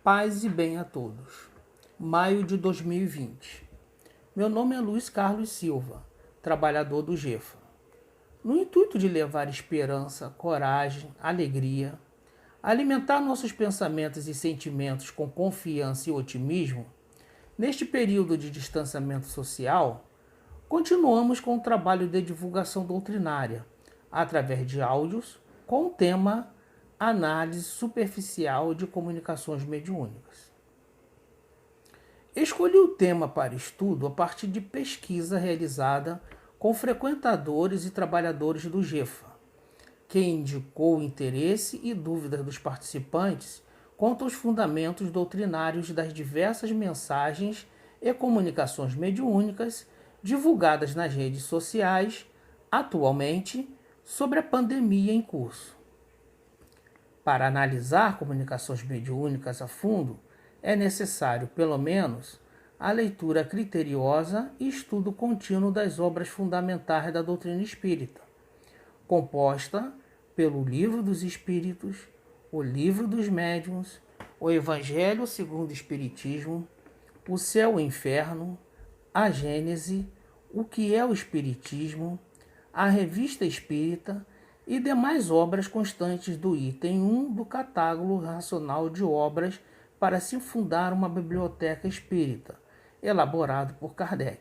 Paz e bem a todos. Maio de 2020. Meu nome é Luiz Carlos Silva, trabalhador do GEFA. No intuito de levar esperança, coragem, alegria, alimentar nossos pensamentos e sentimentos com confiança e otimismo, neste período de distanciamento social, continuamos com o trabalho de divulgação doutrinária, através de áudios, com o tema Análise superficial de comunicações mediúnicas. Escolhi o tema para estudo a partir de pesquisa realizada com frequentadores e trabalhadores do GEFA, que indicou o interesse e dúvidas dos participantes quanto aos fundamentos doutrinários das diversas mensagens e comunicações mediúnicas divulgadas nas redes sociais, atualmente, sobre a pandemia em curso. Para analisar comunicações mediúnicas a fundo, é necessário, pelo menos, a leitura criteriosa e estudo contínuo das obras fundamentais da doutrina espírita, composta pelo Livro dos Espíritos, o Livro dos Médiuns, o Evangelho segundo o Espiritismo, o Céu e o Inferno, a Gênese, o que é o Espiritismo, a Revista Espírita e demais obras constantes do item 1 do catálogo racional de obras para se fundar uma biblioteca espírita, elaborado por Kardec.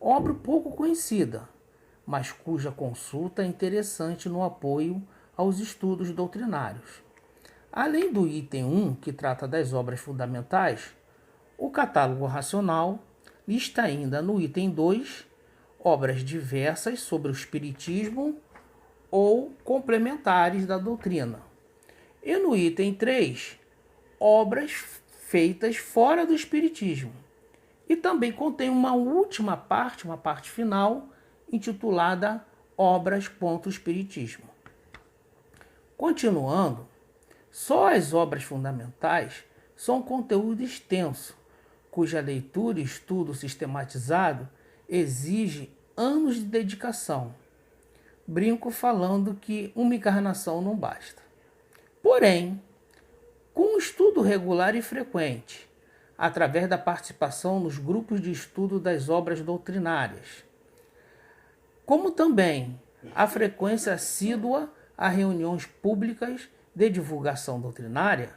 Obra pouco conhecida, mas cuja consulta é interessante no apoio aos estudos doutrinários. Além do item 1, que trata das obras fundamentais, o catálogo racional lista ainda no item 2 obras diversas sobre o espiritismo ou complementares da doutrina. E no item 3, obras feitas fora do espiritismo. E também contém uma última parte, uma parte final, intitulada Obras Espiritismo. Continuando, só as obras fundamentais são um conteúdo extenso, cuja leitura e estudo sistematizado exige anos de dedicação. Brinco falando que uma encarnação não basta. Porém, com um estudo regular e frequente, através da participação nos grupos de estudo das obras doutrinárias, como também a frequência assídua a reuniões públicas de divulgação doutrinária,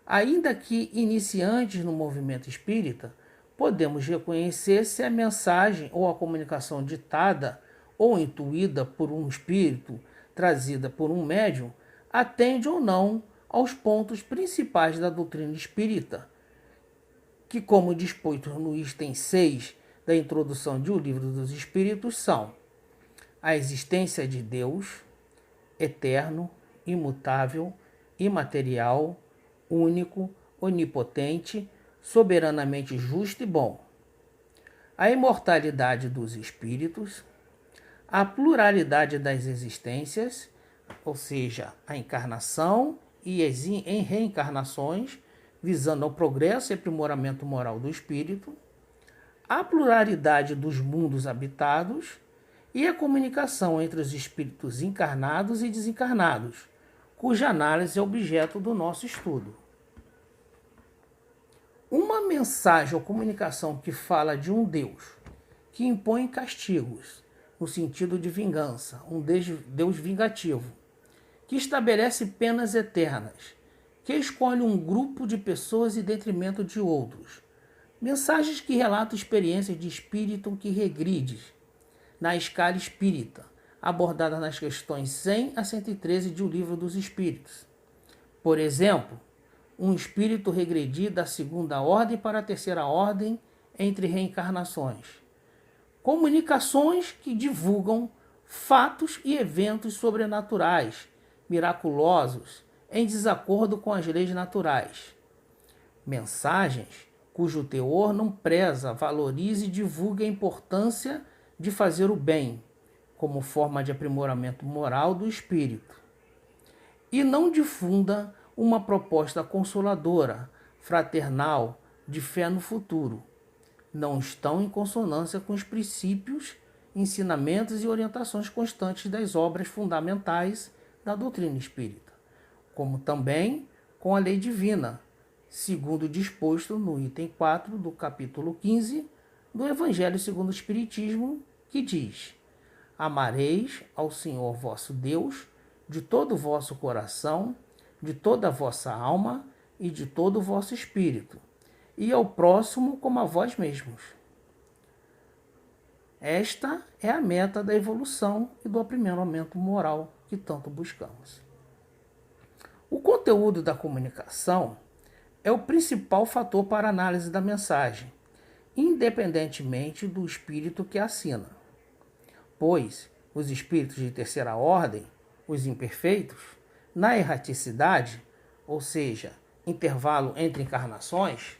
ainda que iniciantes no movimento espírita, podemos reconhecer se a mensagem ou a comunicação ditada ou intuída por um espírito, trazida por um médium, atende ou não aos pontos principais da doutrina espírita, que, como disposto no item 6 da introdução de O Livro dos Espíritos, são a existência de Deus, eterno, imutável, imaterial, único, onipotente, soberanamente justo e bom, a imortalidade dos espíritos, a pluralidade das existências, ou seja, a encarnação e as reencarnações, visando ao progresso e aprimoramento moral do espírito, a pluralidade dos mundos habitados e a comunicação entre os espíritos encarnados e desencarnados, cuja análise é objeto do nosso estudo. Uma mensagem ou comunicação que fala de um Deus que impõe castigos, no sentido de vingança, um Deus vingativo, que estabelece penas eternas, que escolhe um grupo de pessoas em detrimento de outros. Mensagens que relatam experiências de espírito que regride na escala espírita, abordada nas questões 100 a 113 de O Livro dos Espíritos. Por exemplo, um espírito regredir da segunda ordem para a terceira ordem entre reencarnações. Comunicações que divulgam fatos e eventos sobrenaturais, miraculosos, em desacordo com as leis naturais. Mensagens cujo teor não preza, valorize e divulgue a importância de fazer o bem, como forma de aprimoramento moral do espírito. E não difunda uma proposta consoladora, fraternal, de fé no futuro. Não estão em consonância com os princípios, ensinamentos e orientações constantes das obras fundamentais da doutrina espírita, como também com a lei divina, segundo disposto no item 4 do capítulo 15 do Evangelho segundo o Espiritismo, que diz: amareis ao Senhor vosso Deus de todo o vosso coração, de toda a vossa alma e de todo o vosso espírito, e ao próximo como a vós mesmos. Esta é a meta da evolução e do aprimoramento moral que tanto buscamos. O conteúdo da comunicação é o principal fator para a análise da mensagem, independentemente do espírito que a assina. Pois os espíritos de terceira ordem, os imperfeitos, na erraticidade, ou seja, intervalo entre encarnações,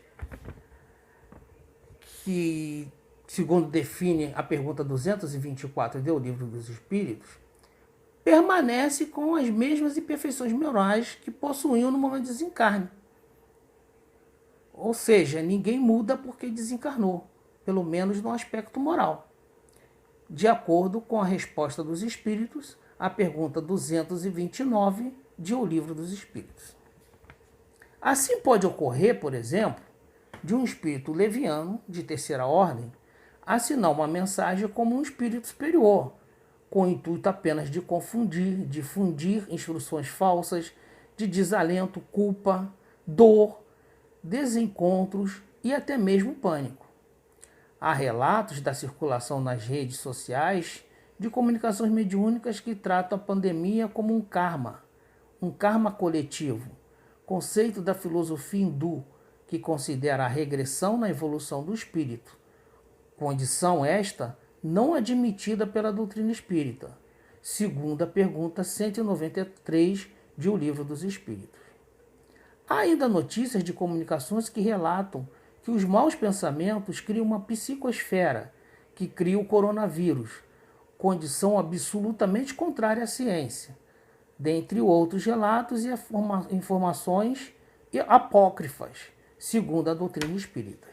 que, segundo define a pergunta 224 do Livro dos Espíritos, permanece com as mesmas imperfeições morais que possuíam no momento de desencarne. Ou seja, ninguém muda porque desencarnou, pelo menos no aspecto moral, de acordo com a resposta dos Espíritos à pergunta 229 de O Livro dos Espíritos. Assim pode ocorrer, por exemplo, de um espírito leviano, de terceira ordem, assinar uma mensagem como um espírito superior, com o intuito apenas de confundir, difundir instruções falsas, de desalento, culpa, dor, desencontros e até mesmo pânico. Há relatos da circulação nas redes sociais de comunicações mediúnicas que tratam a pandemia como um karma coletivo, conceito da filosofia hindu, que considera a regressão na evolução do espírito, condição esta não admitida pela doutrina espírita, segundo a pergunta 193 de O Livro dos Espíritos. Há ainda notícias de comunicações que relatam que os maus pensamentos criam uma psicosfera que cria o coronavírus, condição absolutamente contrária à ciência, dentre outros relatos e informações apócrifas, segundo a doutrina espírita.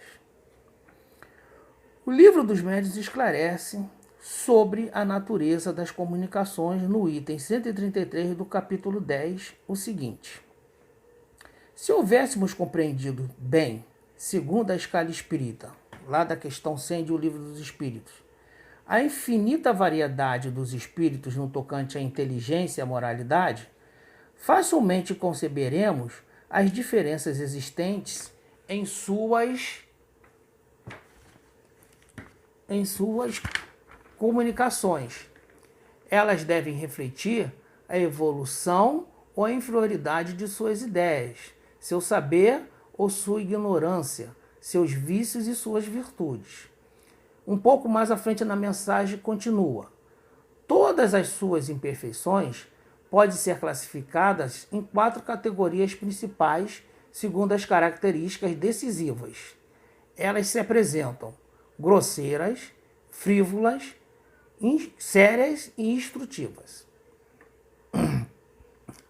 O Livro dos Médiuns esclarece sobre a natureza das comunicações no item 133 do capítulo 10 o seguinte: se houvéssemos compreendido bem, segundo a escala espírita, lá da questão 100 de O Livro dos Espíritos, a infinita variedade dos espíritos no tocante à inteligência e à moralidade, facilmente conceberemos as diferenças existentes em suas comunicações. Elas devem refletir a evolução ou a inferioridade de suas ideias, seu saber ou sua ignorância, seus vícios e suas virtudes. Um pouco mais à frente na mensagem continua: todas as suas imperfeições podem ser classificadas em 4 categorias principais, segundo as características decisivas. Elas se apresentam grosseiras, frívolas, sérias e instrutivas.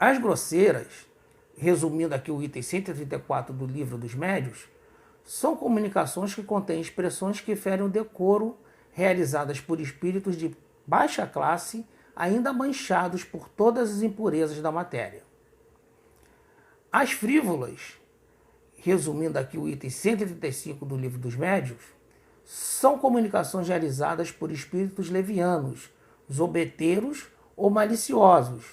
As grosseiras, resumindo aqui o item 134 do Livro dos Médiuns, são comunicações que contêm expressões que ferem o decoro, realizadas por espíritos de baixa classe, ainda manchados por todas as impurezas da matéria. As frívolas, resumindo aqui o item 135 do Livro dos Médiuns, são comunicações realizadas por espíritos levianos, zombeteiros ou maliciosos,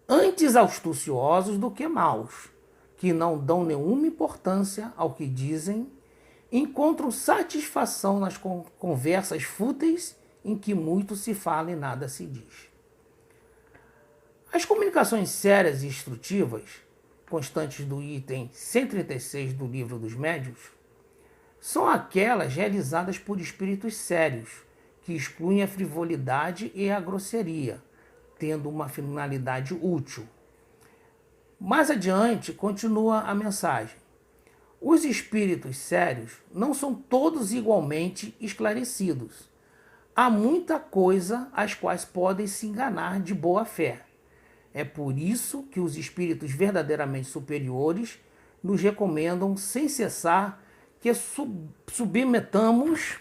antes astuciosos do que maus, que não dão nenhuma importância ao que dizem, encontram satisfação nas conversas fúteis em que muito se fala e nada se diz. As comunicações sérias e instrutivas, constantes do item 136 do Livro dos Médiuns, são aquelas realizadas por espíritos sérios, que excluem a frivolidade e a grosseria, tendo uma finalidade útil. Mais adiante, continua a mensagem: os espíritos sérios não são todos igualmente esclarecidos. Há muita coisa às quais podem se enganar de boa fé. É por isso que os espíritos verdadeiramente superiores nos recomendam sem cessar que submetamos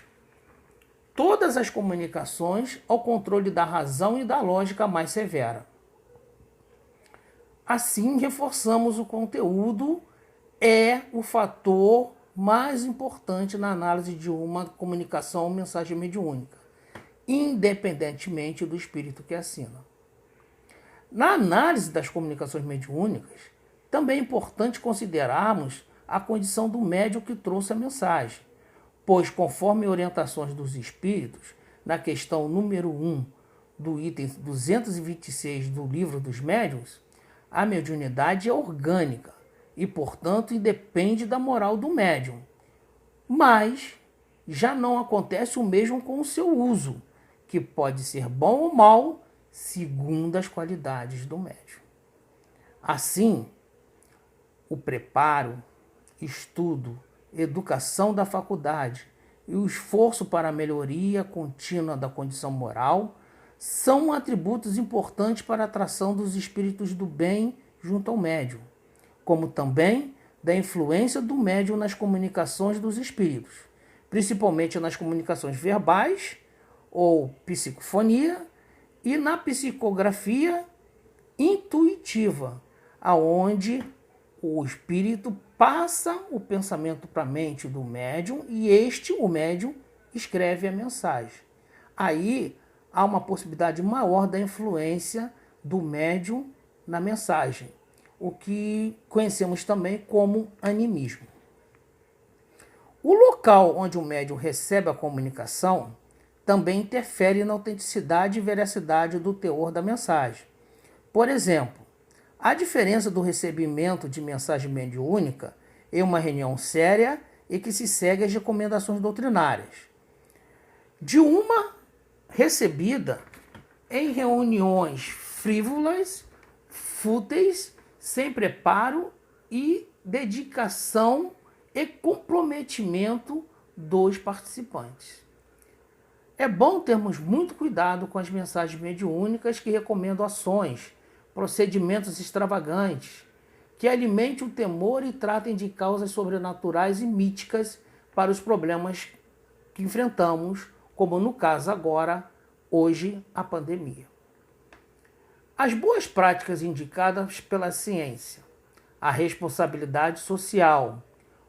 todas as comunicações ao controle da razão e da lógica mais severa. Assim, reforçamos o conteúdo é o fator mais importante na análise de uma comunicação ou mensagem mediúnica, independentemente do espírito que assina. Na análise das comunicações mediúnicas, também é importante considerarmos a condição do médium que trouxe a mensagem, pois, conforme orientações dos espíritos, na questão número 1 do item 226 do Livro dos Médiuns, a mediunidade é orgânica e, portanto, independe da moral do médium. Mas já não acontece o mesmo com o seu uso, que pode ser bom ou mal, segundo as qualidades do médium. Assim, o preparo, estudo, educação da faculdade e o esforço para a melhoria contínua da condição moral são atributos importantes para a atração dos espíritos do bem junto ao médium, como também da influência do médium nas comunicações dos espíritos, principalmente nas comunicações verbais ou psicofonia e na psicografia intuitiva, aonde o espírito passa o pensamento para a mente do médium e o médium, escreve a mensagem. Aí há uma possibilidade maior da influência do médium na mensagem, o que conhecemos também como animismo. O local onde o médium recebe a comunicação também interfere na autenticidade e veracidade do teor da mensagem. Por exemplo, a diferença do recebimento de mensagem mediúnica em uma reunião séria e que se segue às recomendações doutrinárias, de uma recebida em reuniões frívolas, fúteis, sem preparo e dedicação e comprometimento dos participantes. É bom termos muito cuidado com as mensagens mediúnicas que recomendam ações, procedimentos extravagantes, que alimentem o temor e tratem de causas sobrenaturais e míticas para os problemas que enfrentamos, como no caso agora, hoje, a pandemia. As boas práticas indicadas pela ciência, a responsabilidade social,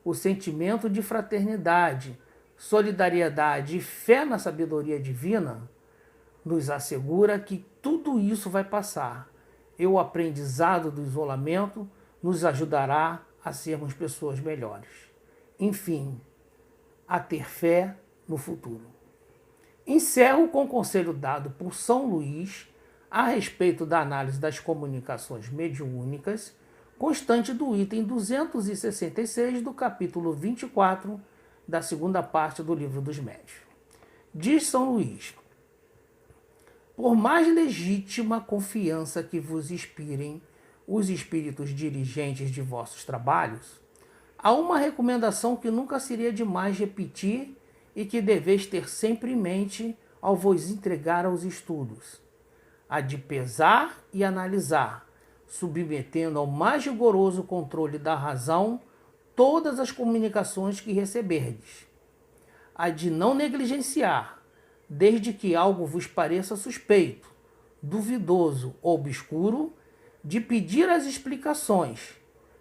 o sentimento de fraternidade, solidariedade e fé na sabedoria divina, nos assegura que tudo isso vai passar. E o aprendizado do isolamento nos ajudará a sermos pessoas melhores. Enfim, a ter fé no futuro. Encerro com o conselho dado por São Luís a respeito da análise das comunicações mediúnicas, constante do item 266 do capítulo 24 da segunda parte do Livro dos Médiuns. Diz São Luís: por mais legítima confiança que vos inspirem os espíritos dirigentes de vossos trabalhos, há uma recomendação que nunca seria demais repetir e que deveis ter sempre em mente ao vos entregar aos estudos: a de pesar e analisar, submetendo ao mais rigoroso controle da razão todas as comunicações que receberdes, a de não negligenciar, desde que algo vos pareça suspeito, duvidoso ou obscuro, de pedir as explicações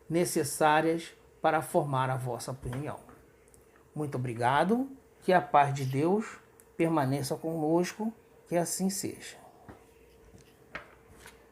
necessárias para formar a vossa opinião. Muito obrigado, que a paz de Deus permaneça conosco, que assim seja.